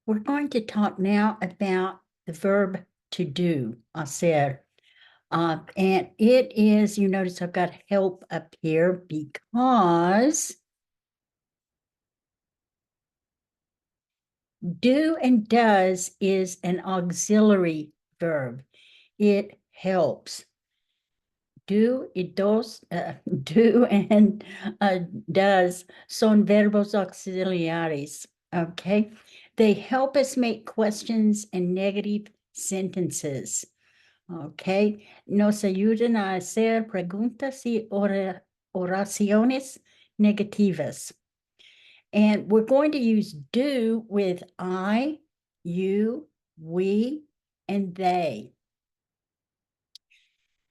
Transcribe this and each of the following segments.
We're going to talk now about the verb to do, hacer. And it is, you notice I've got help up here because do and does is an auxiliary verb. It helps. Do y dos, do and does son verbos auxiliares. Okay. They help us make questions and negative sentences. Okay. Nos ayudan a hacer preguntas y oraciones negativas. And we're going to use do with I, you, we, and they.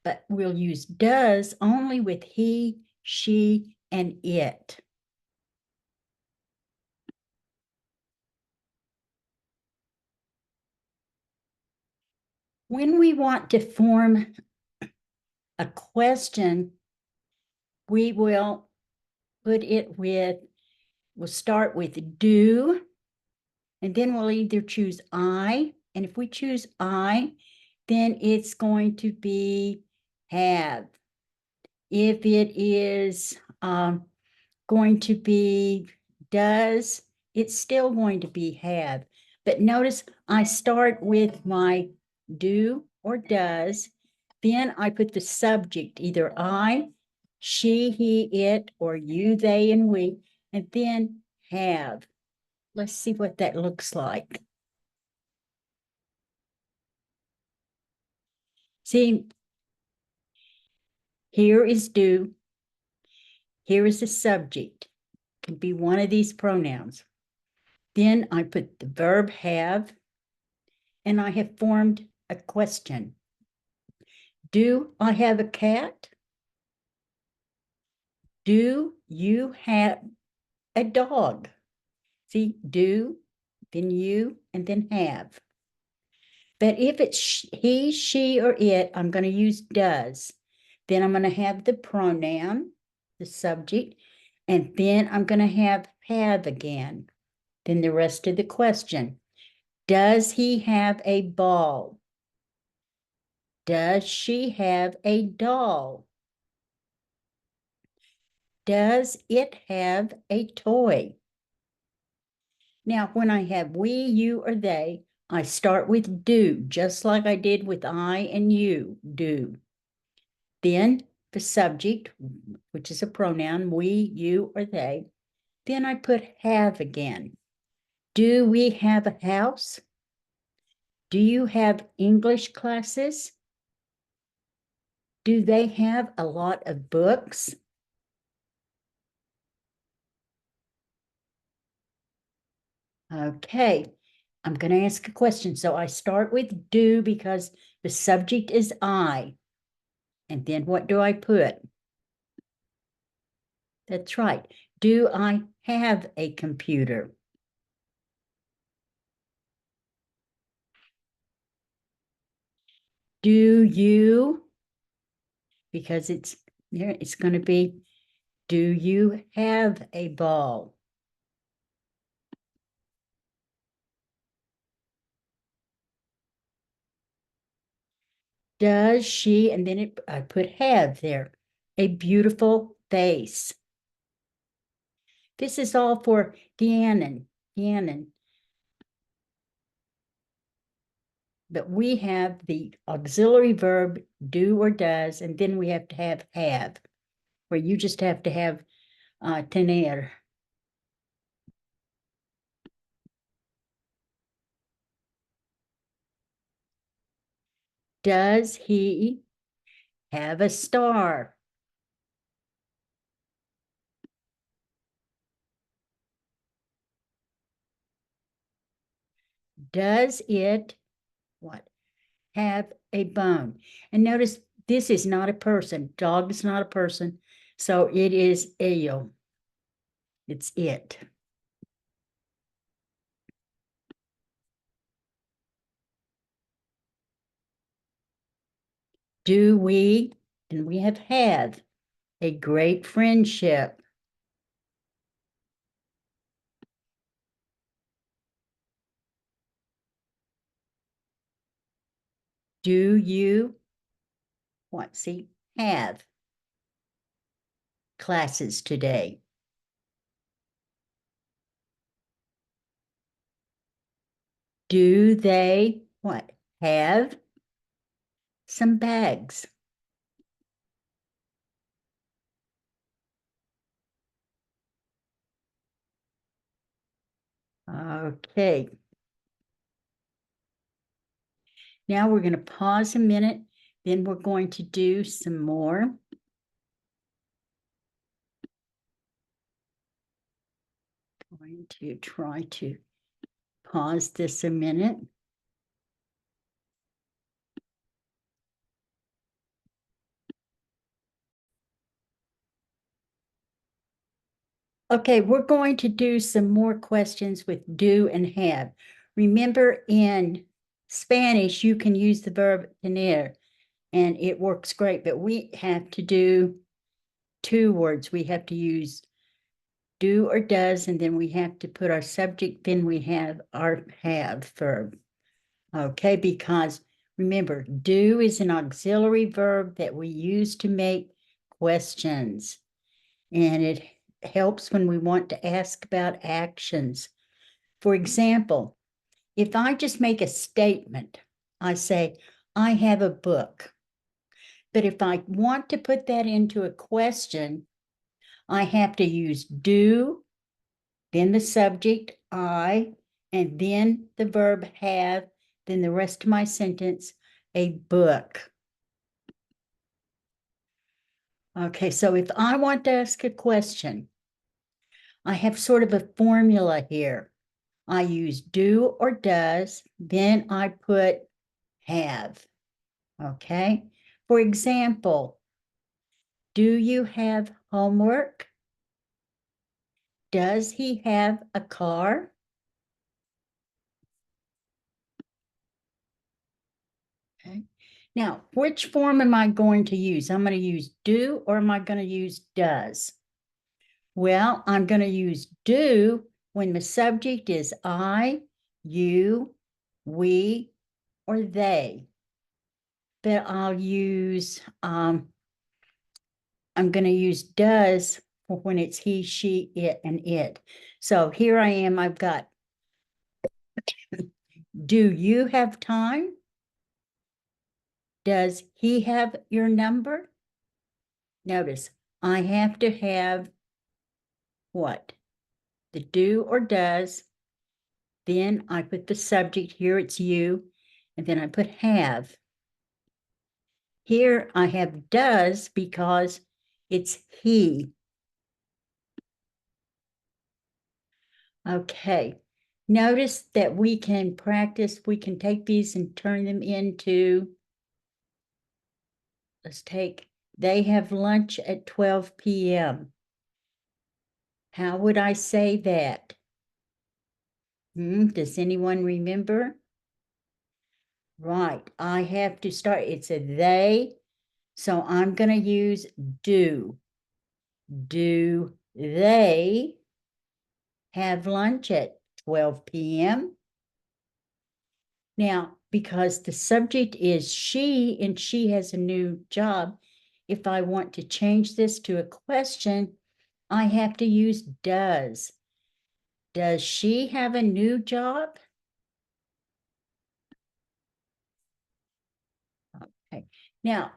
But we'll use does only with he, she, and it. When we want to form a question, we will put it with, we'll start with do, and then we'll either choose I, and if we choose I, then it's going to be have. If it is going to be does, it's still going to be have. But notice I start with my do or does, then I put the subject, either I, she, he, it, or you, they, and we, and then have. Let's see what that looks like. See, here is do, here is the subject. It can be one of these pronouns. Then I put the verb have, and I have formed a question. Do I have a cat? Do you have a dog? See, do, then you, and then have. But if it's he, she, or it, I'm going to use does. Then I'm going to have the pronoun, the subject, and then I'm going to have again. Then the rest of the question. Does he have a ball? Does she have a doll? Does it have a toy? Now, when I have we, you, or they, I start with do, just like I did with I and you, do. Then the subject, which is a pronoun, we, you, or they. Then I put have again. Do we have a house? Do you have English classes? Do they have a lot of books? Okay, I'm going to ask a question. So I start with do because the subject is I. And then what do I put? That's right. Do I have a computer? Do you? Because it's going to be, do you have a ball? Does she, and then I put have there, a beautiful face? This is all for Gannon. But we have the auxiliary verb do or does, and then we have to have, where you just have to have tener. Does he have a star? Does it what? Have a bone? And notice this is not a person. Dog is not a person. So it is ello. It's it. Do we, and we have a great friendship? Do you, have classes today? Do they, have some bags? Okay. Now we're going to pause a minute, then we're going to do some more. Going to try to pause this a minute. Okay, we're going to do some more questions with do and have. Remember, in Spanish, you can use the verb tener, and it works great, but we have to do two words. We have to use do or does, and then we have to put our subject, then we have our have verb. Okay, because remember, do is an auxiliary verb that we use to make questions, and it helps when we want to ask about actions. For example, if I just make a statement, I say, I have a book. But if I want to put that into a question, I have to use do, then the subject, I, and then the verb have, then the rest of my sentence, a book. Okay, so if I want to ask a question, I have sort of a formula here. I use do or does, then I put have. Okay, for example, do you have homework? Does he have a car? Okay. Now, which form am I going to use? I'm going to use do or am I going to use does? Well, I'm going to use do when the subject is I, you, we, or they. But I'll use, I'm going to use does for when it's he, she, it, and it. So here I am, I've got, do you have time? Does he have your number? Notice, I have to have what? The do or does. Then I put the subject, here it's you, and then I put have. Here I have does because it's he. Okay, notice that we can practice, we can take these and turn them into, let's take, they have lunch at 12 p.m. How would I say that? Does anyone remember? Right, I have to start, it's a they, so I'm going to use do. Do they have lunch at 12 p.m.? Now, because the subject is she and she has a new job, if I want to change this to a question, I have to use does. Does she have a new job? Okay. Now,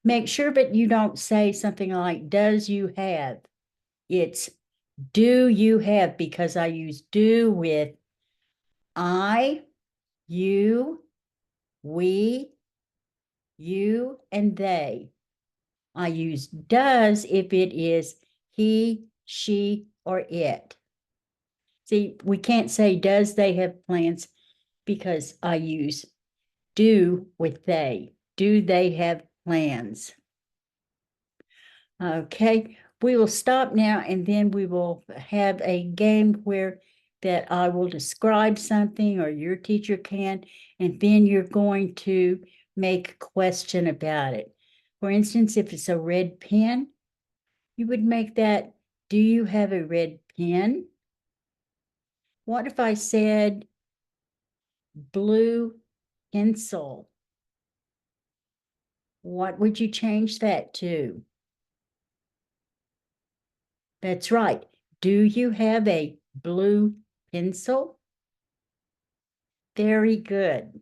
make sure that you don't say something like, does you have? It's do you have, because I use do with I, you, we, you, and they. I use does if it is he, she, or it. See, we can't say does they have plans because I use do with they. Do they have plans? Okay, we will stop now and then we will have a game where that I will describe something or your teacher can, and then you're going to make a question about it. For instance, if it's a red pen, you would make that, do you have a red pen? What if I said blue pencil? What would you change that to? That's right. Do you have a blue pencil? Very good.